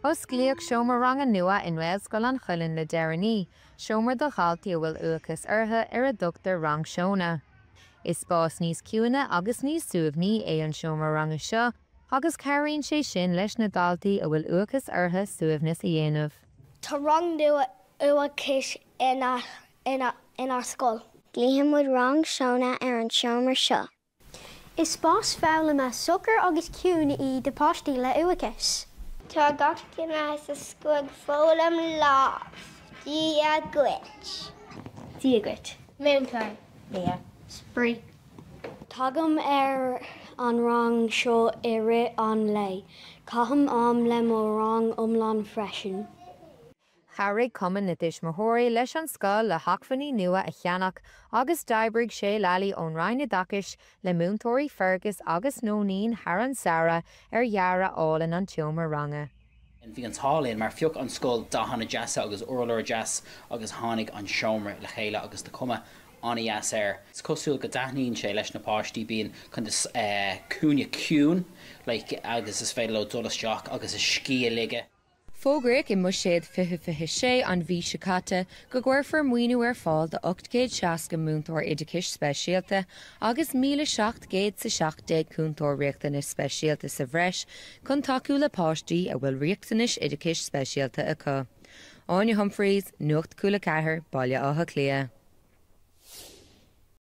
Osclaíodh Seomra Ranga Nua in nGaelscoil an Chuilinn le deireanaí, Seomra do dhaltaí a bhfuil uathachas orthu ar a dtugtar rang seónna. Is spás níos ciúna agus níos suamhnaí é an Seomra Ranga seo, agus cairíonn sé sin leis na dhaltaí a bhfuil uathachas orthu suamhnas a dhéanamh. Tá rang nua uathachas in scoil. Glíonn rang seónna ar an Seomra seo. Is spás fhoghlaim a sucr agus ciúna í de páistí le uathachas. Tá gach duine sa scoil fhoghlaim lá cuairt. Cuairt. Múntar. Yeah. Spree. Tágam ar an rang seo i ri an lei. Caitham le mo rang umlan freisin. Charraigh cumann na dismóthirí leis an scoil le hacmhaní nua a cheannach agus d'oibrigh sé lealaí ón Ráine Dachais le múntóirí Fergus agus nónín Haran Sara ar dheara áil in an Seomra Ranga. Bhí an tálainn mar fiúch an scoil dahanna deasa agus urlóir deas agus tháinig an seomra le chéile agus de cuma anna deas air. Is cosúil go daithníonn sé leis na páistí bíon chun cúne ciún agus is féidir le dulasteach agus is scí lige. Fógraigh I muiséad fiche sé an bhí sicáta go gcuirfar muoinú ar fáil de 860 múntóir idircis speisialta agus 1770 cúntóir riachtanis speisialta sa bhreis chun taú le páistí a bhfuil riachtanis idircis speisialta acu. Áine Humphreys, Nuacht Cúla4, Baile Átha Cliath.